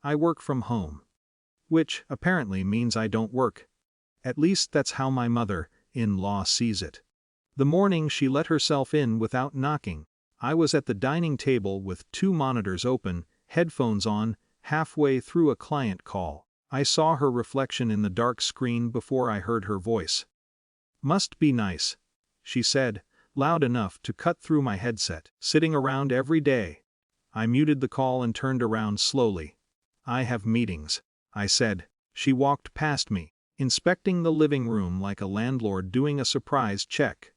I work from home. Which, apparently, means I don't work. At least that's how my mother-in-law sees it. The morning she let herself in without knocking, I was at the dining table with 2 monitors open, headphones on, halfway through a client call. I saw her reflection in the dark screen before I heard her voice. "Must be nice," she said, loud enough to cut through my headset. "Sitting around every day." I muted the call and turned around slowly. "I have meetings," I said. She walked past me, inspecting the living room like a landlord doing a surprise check.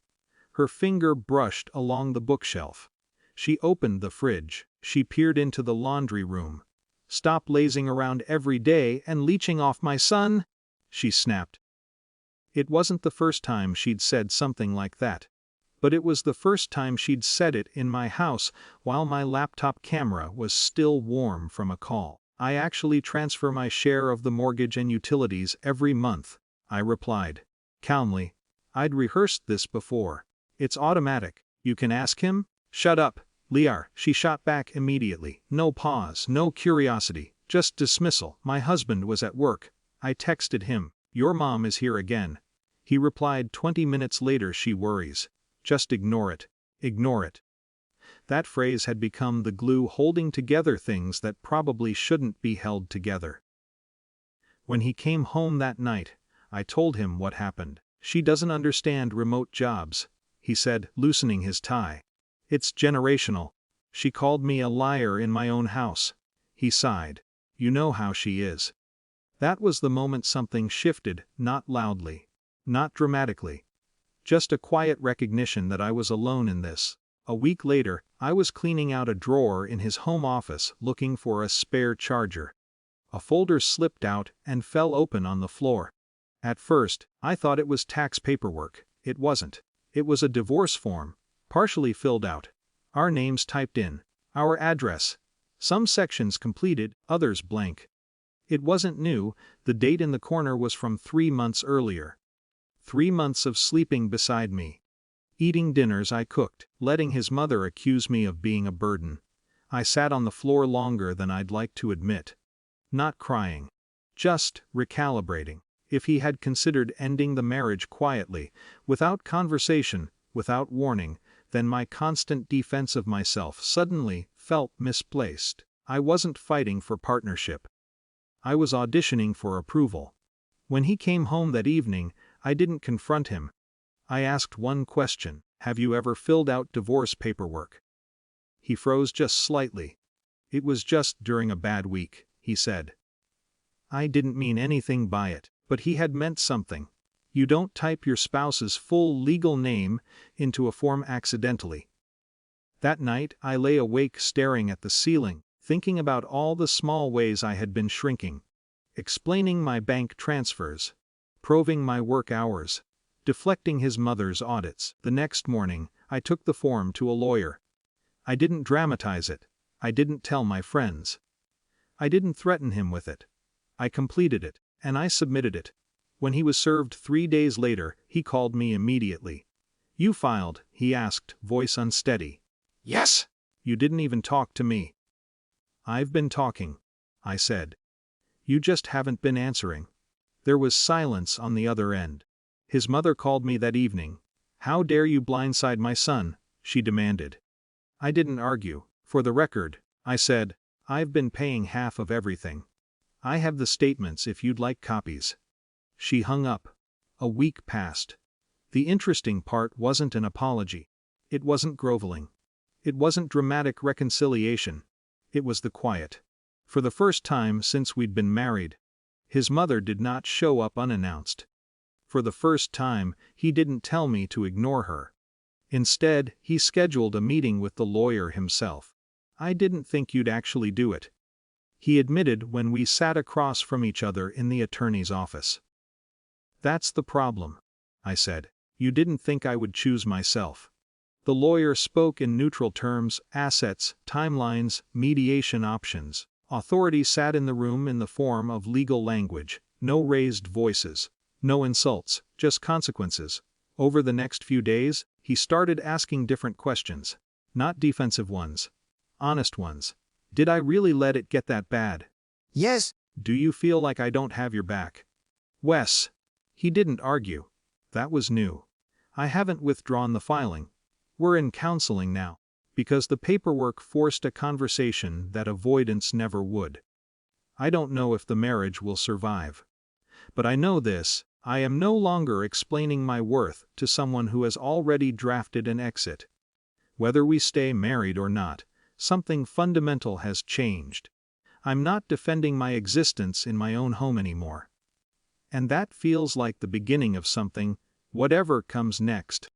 Her finger brushed along the bookshelf. She opened the fridge. She peered into the laundry room. "Stop lazing around every day and leeching off my son," she snapped. It wasn't the first time she'd said something like that. But it was the first time she'd said it in my house while my laptop camera was still warm from a call. "I actually transfer my share of the mortgage and utilities every month," I replied. Calmly. I'd rehearsed this before. "It's automatic. You can ask him." "Shut up, Liar," she shot back immediately. No pause, no curiosity, just dismissal. "My husband was at work. I texted him. Your mom is here again." He replied 20 minutes later. "She worries. Just ignore it. Ignore it." That phrase had become the glue holding together things that probably shouldn't be held together. When he came home that night, I told him what happened. "She doesn't understand remote jobs," he said, loosening his tie. "It's generational. She called me a liar in my own house." He sighed. "You know how she is." That was the moment something shifted, not loudly, not dramatically. Just a quiet recognition that I was alone in this. A week later, I was cleaning out a drawer in his home office looking for a spare charger. A folder slipped out and fell open on the floor. At first, I thought it was tax paperwork. It wasn't. It was a divorce form, partially filled out. Our names typed in. Our address. Some sections completed, others blank. It wasn't new. The date in the corner was from 3 months earlier. 3 months of sleeping beside me. Eating dinners I cooked, letting his mother accuse me of being a burden. I sat on the floor longer than I'd like to admit. Not crying. Just recalibrating. If he had considered ending the marriage quietly, without conversation, without warning, then my constant defense of myself suddenly felt misplaced. I wasn't fighting for partnership. I was auditioning for approval. When he came home that evening, I didn't confront him. I asked one question: "Have you ever filled out divorce paperwork?" He froze just slightly. "It was just during a bad week," he said. I didn't mean anything by it, but he had meant something. You don't type your spouse's full legal name into a form accidentally. That night I lay awake staring at the ceiling, thinking about all the small ways I had been shrinking. Explaining my bank transfers. Proving my work hours. Deflecting his mother's audits. The next morning, I took the form to a lawyer. I didn't dramatize it. I didn't tell my friends. I didn't threaten him with it. I completed it, and I submitted it. When he was served 3 days later, he called me immediately. "You filed?" he asked, voice unsteady. "Yes." "You didn't even talk to me." "I've been talking," I said. "You just haven't been answering." There was silence on the other end. His mother called me that evening. "How dare you blindside my son?" she demanded. I didn't argue. "For the record," I said, "I've been paying half of everything. I have the statements if you'd like copies." She hung up. A week passed. The interesting part wasn't an apology. It wasn't groveling. It wasn't dramatic reconciliation. It was the quiet. For the first time since we'd been married, his mother did not show up unannounced. For the first time, he didn't tell me to ignore her. Instead, he scheduled a meeting with the lawyer himself. "I didn't think you'd actually do it," he admitted when we sat across from each other in the attorney's office. "That's the problem," I said. "You didn't think I would choose myself." The lawyer spoke in neutral terms: assets, timelines, mediation options. Authority sat in the room in the form of legal language, no raised voices. No insults, just consequences. Over the next few days, he started asking different questions. Not defensive ones. Honest ones. Did I really let it get that bad? Yes. Do you feel like I don't have your back? Wes. He didn't argue. That was new. I haven't withdrawn the filing. We're in counseling now. Because the paperwork forced a conversation that avoidance never would. I don't know if the marriage will survive. But I know this, I am no longer explaining my worth to someone who has already drafted an exit. Whether we stay married or not, something fundamental has changed. I'm not defending my existence in my own home anymore. And that feels like the beginning of something, whatever comes next.